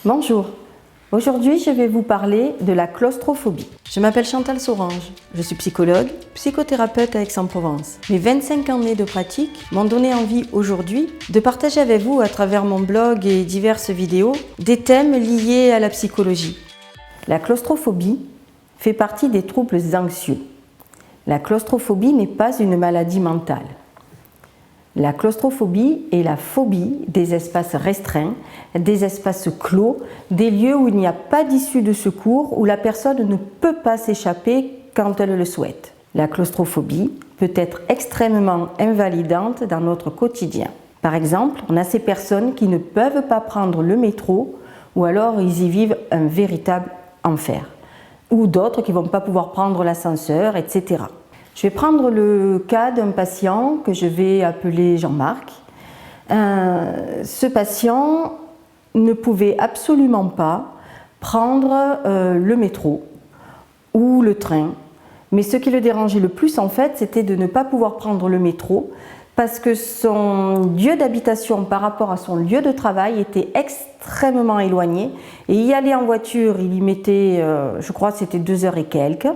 Bonjour, aujourd'hui je vais vous parler de la claustrophobie. Je m'appelle Chantal Sorange, je suis psychologue, psychothérapeute à Aix-en-Provence. Mes 25 années de pratique m'ont donné envie aujourd'hui de partager avec vous à travers mon blog et diverses vidéos des thèmes liés à la psychologie. La claustrophobie fait partie des troubles anxieux. La claustrophobie n'est pas une maladie mentale. La claustrophobie est la phobie des espaces restreints, des espaces clos, des lieux où il n'y a pas d'issue de secours, où la personne ne peut pas s'échapper quand elle le souhaite. La claustrophobie peut être extrêmement invalidante dans notre quotidien. Par exemple, on a ces personnes qui ne peuvent pas prendre le métro ou alors ils y vivent un véritable enfer. Ou d'autres qui ne vont pas pouvoir prendre l'ascenseur, etc. Je vais prendre le cas d'un patient que je vais appeler Jean-Marc. Ce patient ne pouvait absolument pas prendre le métro ou le train. Mais ce qui le dérangeait le plus, en fait, c'était de ne pas pouvoir prendre le métro parce que son lieu d'habitation par rapport à son lieu de travail était extrêmement éloigné. Et y aller en voiture, il y mettait, je crois que c'était 2 heures et quelques,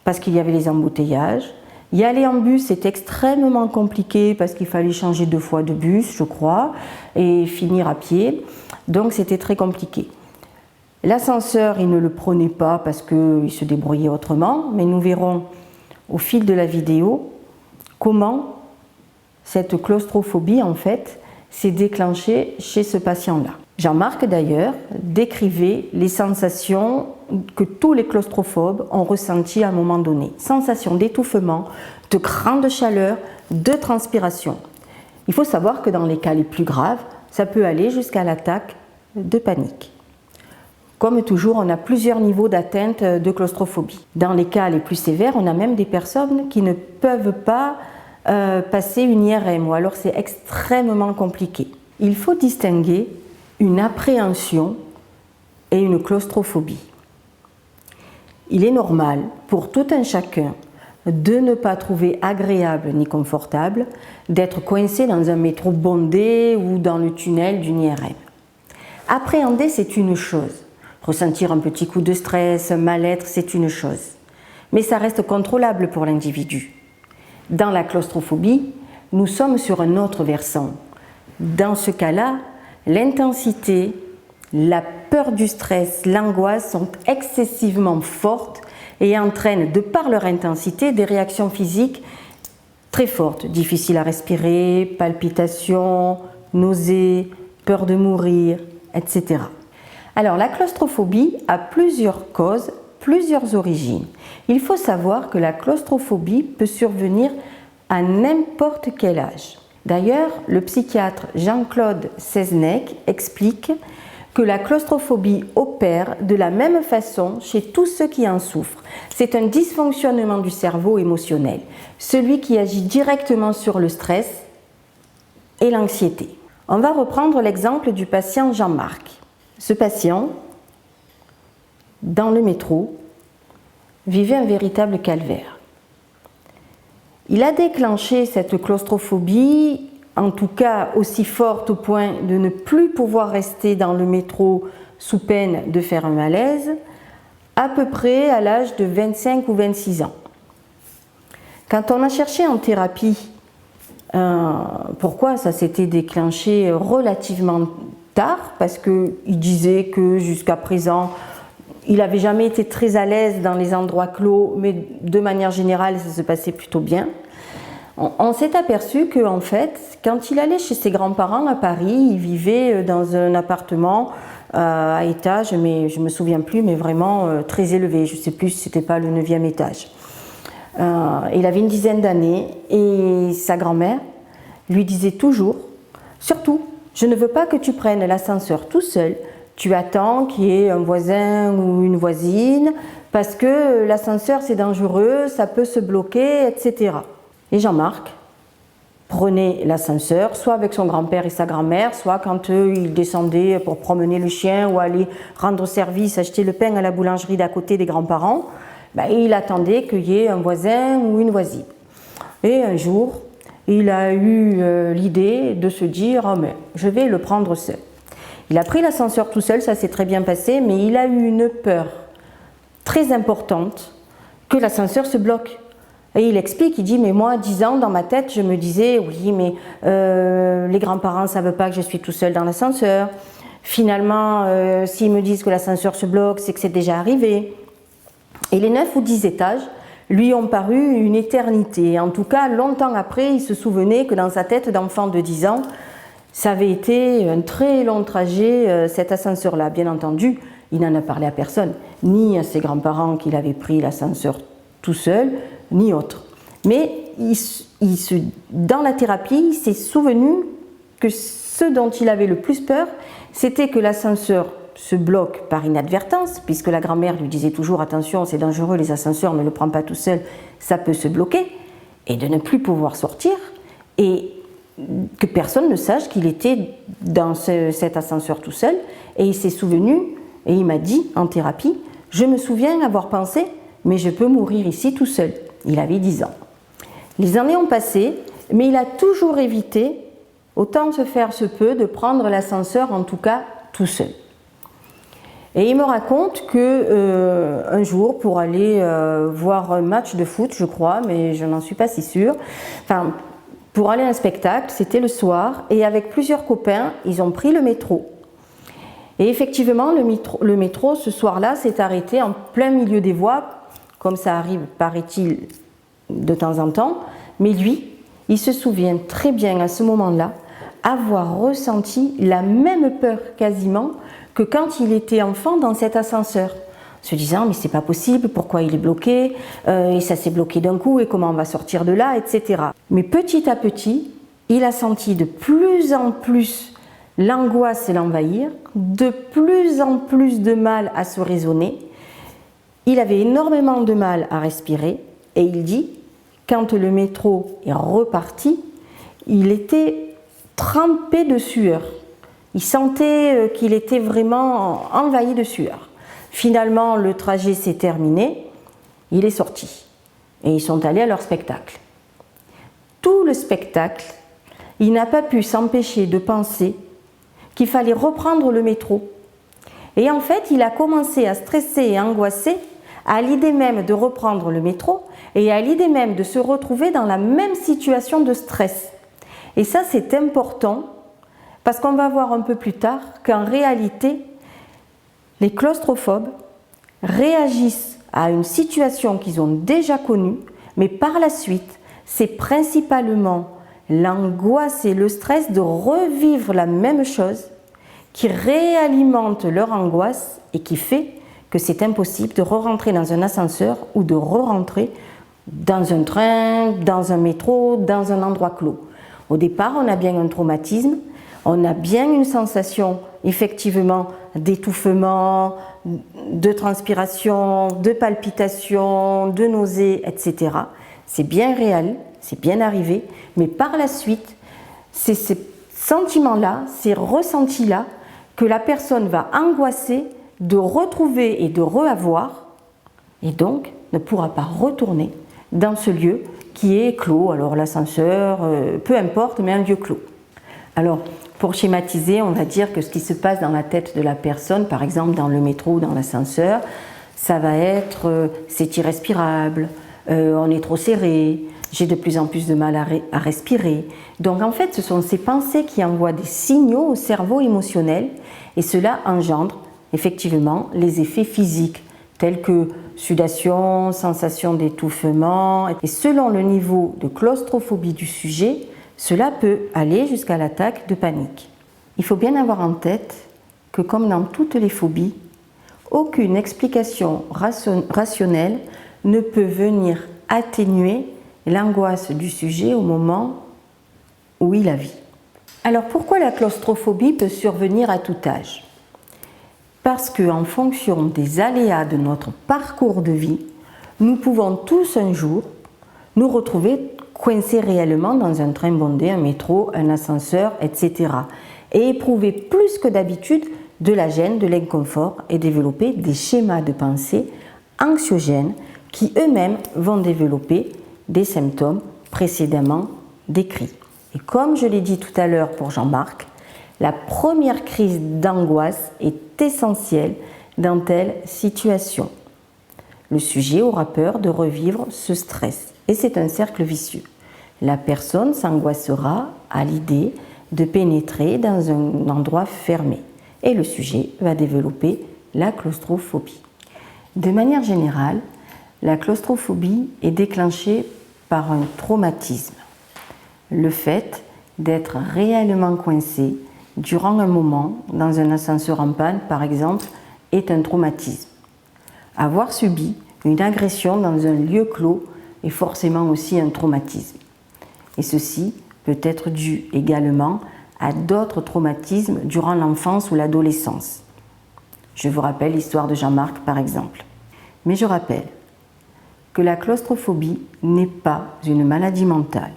parce qu'il y avait les embouteillages. Y aller en bus, c'était extrêmement compliqué parce qu'il fallait changer 2 fois de bus, je crois, et finir à pied. Donc c'était très compliqué. L'ascenseur, il ne le prenait pas parce qu'il se débrouillait autrement, mais nous verrons au fil de la vidéo comment cette claustrophobie, en fait, s'est déclenchée chez ce patient-là. Jean-Marc, d'ailleurs, décrivait les sensations que tous les claustrophobes ont ressenties à un moment donné. Sensations d'étouffement, de grande chaleur, de transpiration. Il faut savoir que dans les cas les plus graves, ça peut aller jusqu'à l'attaque de panique. Comme toujours, on a plusieurs niveaux d'atteinte de claustrophobie. Dans les cas les plus sévères, on a même des personnes qui ne peuvent pas passer une IRM, ou alors c'est extrêmement compliqué. Il faut distinguer une appréhension et une claustrophobie. Il est normal pour tout un chacun de ne pas trouver agréable ni confortable d'être coincé dans un métro bondé ou dans le tunnel d'une IRM. Appréhender, c'est une chose. Ressentir un petit coup de stress, un mal-être, c'est une chose. Mais ça reste contrôlable pour l'individu. Dans la claustrophobie, nous sommes sur un autre versant. Dans ce cas-là, l'intensité, la peur du stress, l'angoisse sont excessivement fortes et entraînent, de par leur intensité, des réactions physiques très fortes, difficiles à respirer, palpitations, nausées, peur de mourir, etc. Alors, la claustrophobie a plusieurs causes, plusieurs origines. Il faut savoir que la claustrophobie peut survenir à n'importe quel âge. D'ailleurs, le psychiatre Jean-Claude Seznec explique que la claustrophobie opère de la même façon chez tous ceux qui en souffrent. C'est un dysfonctionnement du cerveau émotionnel, celui qui agit directement sur le stress et l'anxiété. On va reprendre l'exemple du patient Jean-Marc. Ce patient, dans le métro, vivait un véritable calvaire. Il a déclenché cette claustrophobie, en tout cas aussi forte au point de ne plus pouvoir rester dans le métro sous peine de faire un malaise, à peu près à l'âge de 25 ou 26 ans. Quand on a cherché en thérapie pourquoi ça s'était déclenché relativement tard, parce qu'il disait que jusqu'à présent, il n'avait jamais été très à l'aise dans les endroits clos, mais de manière générale, ça se passait plutôt bien. On s'est aperçu qu'en fait, quand il allait chez ses grands-parents à Paris, il vivait dans un appartement à étage, mais je ne me souviens plus, mais vraiment très élevé. Je ne sais plus si ce n'était pas le 9e étage. Il avait une dizaine d'années et sa grand-mère lui disait toujours, surtout, je ne veux pas que tu prennes l'ascenseur tout seul. Tu attends qu'il y ait un voisin ou une voisine parce que l'ascenseur c'est dangereux, ça peut se bloquer, etc. Et Jean-Marc prenait l'ascenseur, soit avec son grand-père et sa grand-mère, soit quand il descendait pour promener le chien ou aller rendre service, acheter le pain à la boulangerie d'à côté des grands-parents, il attendait qu'il y ait un voisin ou une voisine. Et un jour, il a eu l'idée de se dire « Oh mais je vais le prendre seul ». Il a pris l'ascenseur tout seul, ça s'est très bien passé, mais il a eu une peur très importante que l'ascenseur se bloque. Et il explique, il dit, mais moi, à 10 ans, dans ma tête, je me disais, oui, mais les grands-parents ne savent pas que je suis tout seul dans l'ascenseur. Finalement, s'ils me disent que l'ascenseur se bloque, c'est que c'est déjà arrivé. Et les 9 ou 10 étages lui ont paru une éternité. En tout cas, longtemps après, il se souvenait que dans sa tête d'enfant de 10 ans, ça avait été un très long trajet, cet ascenseur-là. Bien entendu, il n'en a parlé à personne, ni à ses grands-parents qu'il avait pris l'ascenseur tout seul, ni autre. Mais dans la thérapie, il s'est souvenu que ce dont il avait le plus peur, c'était que l'ascenseur se bloque par inadvertance, puisque la grand-mère lui disait toujours « attention, c'est dangereux, les ascenseurs, ne le prends pas tout seul, ça peut se bloquer », et de ne plus pouvoir sortir, et que personne ne sache qu'il était dans cet ascenseur tout seul. Et il s'est souvenu, et il m'a dit en thérapie « je me souviens avoir pensé, mais je peux mourir ici tout seul ». Il avait 10 ans. Les années ont passé, mais il a toujours évité, autant se faire se peut, de prendre l'ascenseur, en tout cas tout seul. Et il me raconte que un jour, pour aller voir un match de foot, je crois, mais je n'en suis pas si sûre, enfin, pour aller à un spectacle, c'était le soir, et avec plusieurs copains, ils ont pris le métro. Et effectivement, le métro, ce soir-là, s'est arrêté en plein milieu des voies, comme ça arrive, paraît-il, de temps en temps. Mais lui, il se souvient très bien à ce moment-là avoir ressenti la même peur quasiment que quand il était enfant dans cet ascenseur, se disant mais c'est pas possible, pourquoi il est bloqué, et ça s'est bloqué d'un coup, et comment on va sortir de là, etc. Mais petit à petit, il a senti de plus en plus l'angoisse l'envahir, de plus en plus de mal à se raisonner. Il avait énormément de mal à respirer, et il dit, quand le métro est reparti, il était trempé de sueur. Il sentait qu'il était vraiment envahi de sueur. Finalement, le trajet s'est terminé, il est sorti, et ils sont allés à leur spectacle. Tout le spectacle, il n'a pas pu s'empêcher de penser qu'il fallait reprendre le métro. Et en fait, il a commencé à stresser et angoisser à l'idée même de reprendre le métro et à l'idée même de se retrouver dans la même situation de stress. Et ça, c'est important parce qu'on va voir un peu plus tard qu'en réalité, les claustrophobes réagissent à une situation qu'ils ont déjà connue, mais par la suite, c'est principalement l'angoisse et le stress de revivre la même chose qui réalimente leur angoisse et qui fait que c'est impossible de re-rentrer dans un ascenseur ou de re-rentrer dans un train, dans un métro, dans un endroit clos. Au départ, on a bien un traumatisme, on a bien une sensation effectivement d'étouffement, de transpiration, de palpitation, de nausée, etc. C'est bien réel, c'est bien arrivé, mais par la suite, c'est ces sentiments-là, ces ressentis-là, que la personne va angoisser de retrouver et de reavoir, et donc ne pourra pas retourner dans ce lieu qui est clos, alors l'ascenseur, peu importe, mais un lieu clos. Alors, pour schématiser, on va dire que ce qui se passe dans la tête de la personne, par exemple dans le métro ou dans l'ascenseur, ça va être c'est irrespirable, on est trop serré, j'ai de plus en plus de mal à respirer. Donc en fait, ce sont ces pensées qui envoient des signaux au cerveau émotionnel et cela engendre effectivement les effets physiques tels que sudation, sensation d'étouffement. Et selon le niveau de claustrophobie du sujet, cela peut aller jusqu'à l'attaque de panique. Il faut bien avoir en tête que comme dans toutes les phobies, aucune explication rationnelle ne peut venir atténuer l'angoisse du sujet au moment où il la vit. Alors pourquoi la claustrophobie peut survenir à tout âge ? Parce qu'en fonction des aléas de notre parcours de vie, nous pouvons tous un jour nous retrouver coincés réellement dans un train bondé, un métro, un ascenseur, etc. et éprouver plus que d'habitude de la gêne, de l'inconfort et développer des schémas de pensée anxiogènes qui eux-mêmes vont développer des symptômes précédemment décrits. Et comme je l'ai dit tout à l'heure pour Jean-Marc, La première crise d'angoisse est essentielle dans telle situation. Le sujet aura peur de revivre ce stress et c'est un cercle vicieux. La personne s'angoissera à l'idée de pénétrer dans un endroit fermé et le sujet va développer la claustrophobie. De manière générale, la claustrophobie est déclenchée par un traumatisme. Le fait d'être réellement coincé durant un moment dans un ascenseur en panne, par exemple, est un traumatisme. Avoir subi une agression dans un lieu clos est forcément aussi un traumatisme. Et ceci peut être dû également à d'autres traumatismes durant l'enfance ou l'adolescence. Je vous rappelle l'histoire de Jean-Marc par exemple. Mais je rappelle que la claustrophobie n'est pas une maladie mentale.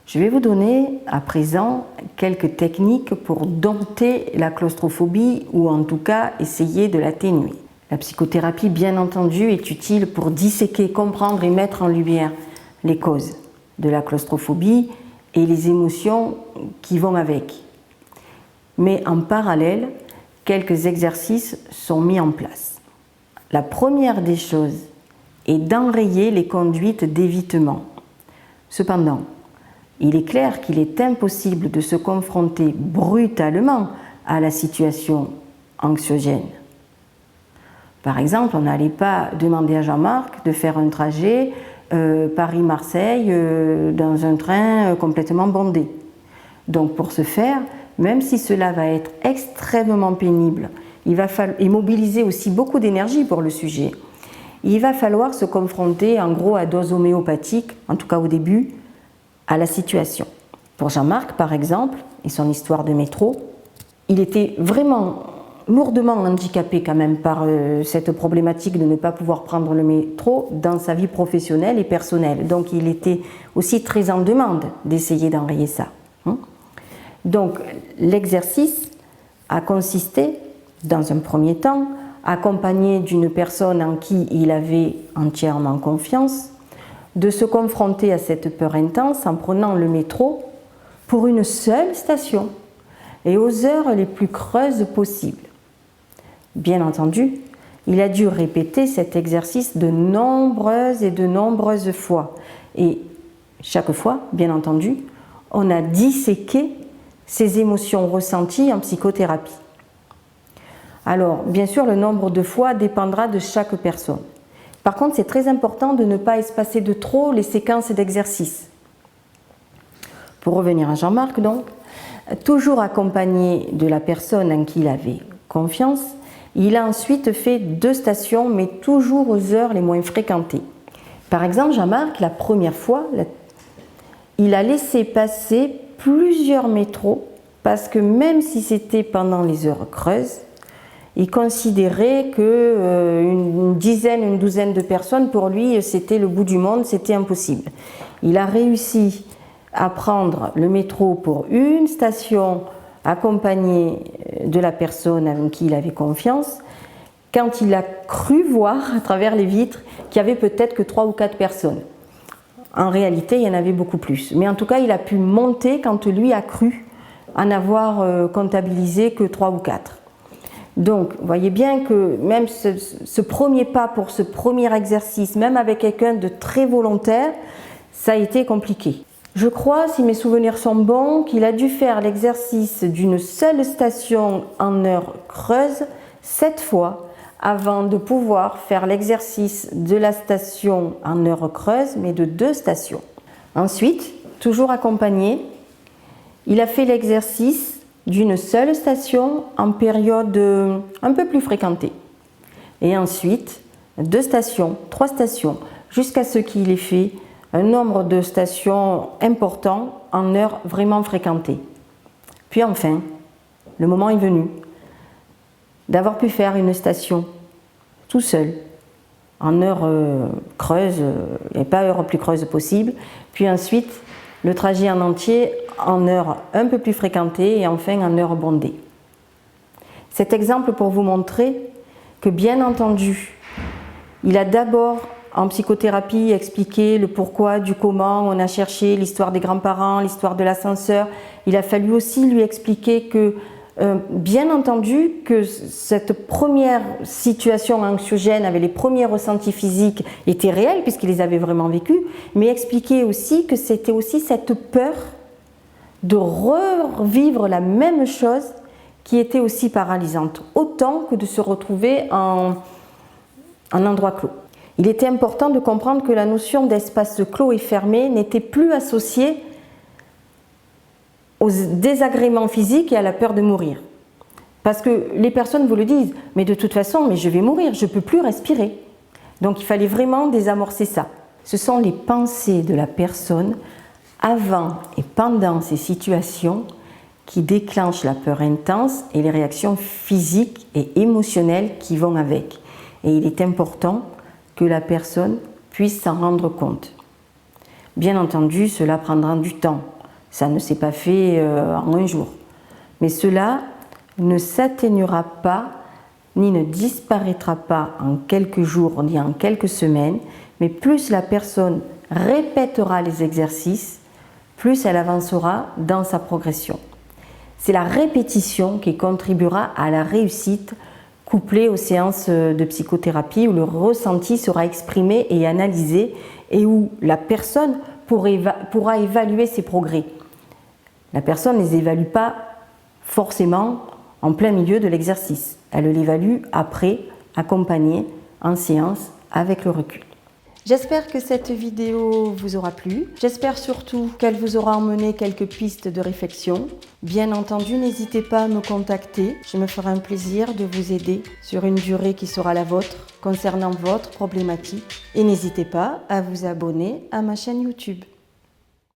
Je vais vous donner à présent quelques techniques pour dompter la claustrophobie ou en tout cas essayer de l'atténuer. La psychothérapie, bien entendu, est utile pour disséquer, comprendre et mettre en lumière les causes de la claustrophobie et les émotions qui vont avec. Mais en parallèle, quelques exercices sont mis en place. La première des choses est d'enrayer les conduites d'évitement. Cependant, il est clair qu'il est impossible de se confronter brutalement à la situation anxiogène. Par exemple, on n'allait pas demander à Jean-Marc de faire un trajet Paris-Marseille dans un train complètement bondé. Donc pour ce faire, même si cela va être extrêmement pénible, il va falloir mobiliser aussi beaucoup d'énergie pour le sujet. Il va falloir se confronter en gros à dose homéopathique, en tout cas au début, à la situation. Pour Jean-Marc par exemple, et son histoire de métro, il était vraiment lourdement handicapé quand même par cette problématique de ne pas pouvoir prendre le métro dans sa vie professionnelle et personnelle. Donc il était aussi très en demande d'essayer d'enrayer ça. Donc l'exercice a consisté, dans un premier temps, accompagné d'une personne en qui il avait entièrement confiance, de se confronter à cette peur intense en prenant le métro pour une seule station et aux heures les plus creuses possibles. Bien entendu, il a dû répéter cet exercice de nombreuses fois. Et chaque fois, bien entendu, on a disséqué ces émotions ressenties en psychothérapie. Alors, bien sûr, le nombre de fois dépendra de chaque personne. Par contre, c'est très important de ne pas espacer de trop les séquences d'exercices. Pour revenir à Jean-Marc, donc, toujours accompagné de la personne en qui il avait confiance, il a ensuite fait 2 stations, mais toujours aux heures les moins fréquentées. Par exemple, Jean-Marc, la première fois, il a laissé passer plusieurs métros parce que même si c'était pendant les heures creuses, il considérait qu'une dizaine, une douzaine de personnes, pour lui, c'était le bout du monde, c'était impossible. Il a réussi à prendre le métro pour une station accompagné de la personne avec qui il avait confiance, quand il a cru voir à travers les vitres qu'il y avait peut-être que 3 ou 4 personnes. En réalité, il y en avait beaucoup plus. Mais en tout cas, il a pu monter quand lui a cru en avoir comptabilisé que 3 ou 4. Donc, vous voyez bien que même ce premier pas pour ce premier exercice, même avec quelqu'un de très volontaire, ça a été compliqué. Je crois, si mes souvenirs sont bons, qu'il a dû faire l'exercice d'une seule station en heure creuse 7 fois avant de pouvoir faire l'exercice de la station en heure creuse, mais de 2 stations. Ensuite, toujours accompagné, il a fait l'exercice d'une seule station en période un peu plus fréquentée. Et ensuite, 2 stations, 3 stations, jusqu'à ce qu'il ait fait un nombre de stations important en heures vraiment fréquentées. Puis enfin, le moment est venu d'avoir pu faire une station tout seul, en heure creuse, et pas heure plus creuse possible, puis ensuite le trajet en entier en heure un peu plus fréquentée et enfin en heure bondée. Cet exemple pour vous montrer que bien entendu, il a d'abord en psychothérapie, expliquer le pourquoi, du comment, on a cherché l'histoire des grands-parents, l'histoire de l'ascenseur. Il a fallu aussi lui expliquer que, bien entendu, que cette première situation anxiogène avec les premiers ressentis physiques était réelle, puisqu'il les avait vraiment vécus, mais expliquer aussi que c'était aussi cette peur de revivre la même chose qui était aussi paralysante, autant que de se retrouver en endroit clos. Il était important de comprendre que la notion d'espace clos et fermé n'était plus associée aux désagréments physiques et à la peur de mourir. Parce que les personnes vous le disent, mais de toute façon, mais je vais mourir, je ne peux plus respirer. Donc il fallait vraiment désamorcer ça. Ce sont les pensées de la personne avant et pendant ces situations qui déclenchent la peur intense et les réactions physiques et émotionnelles qui vont avec. Et il est important que la personne puisse s'en rendre compte. Bien entendu, cela prendra du temps. Ça ne s'est pas fait en un jour. Mais cela ne s'atténuera pas ni ne disparaîtra pas en quelques jours ni en quelques semaines, mais plus la personne répétera les exercices, plus elle avancera dans sa progression. C'est la répétition qui contribuera à la réussite, couplée aux séances de psychothérapie où le ressenti sera exprimé et analysé et où la personne pourra évaluer ses progrès. La personne ne les évalue pas forcément en plein milieu de l'exercice. Elle l'évalue après, accompagnée en séance avec le recul. J'espère que cette vidéo vous aura plu. J'espère surtout qu'elle vous aura emmené quelques pistes de réflexion. Bien entendu, n'hésitez pas à me contacter. Je me ferai un plaisir de vous aider sur une durée qui sera la vôtre concernant votre problématique. Et n'hésitez pas à vous abonner à ma chaîne YouTube.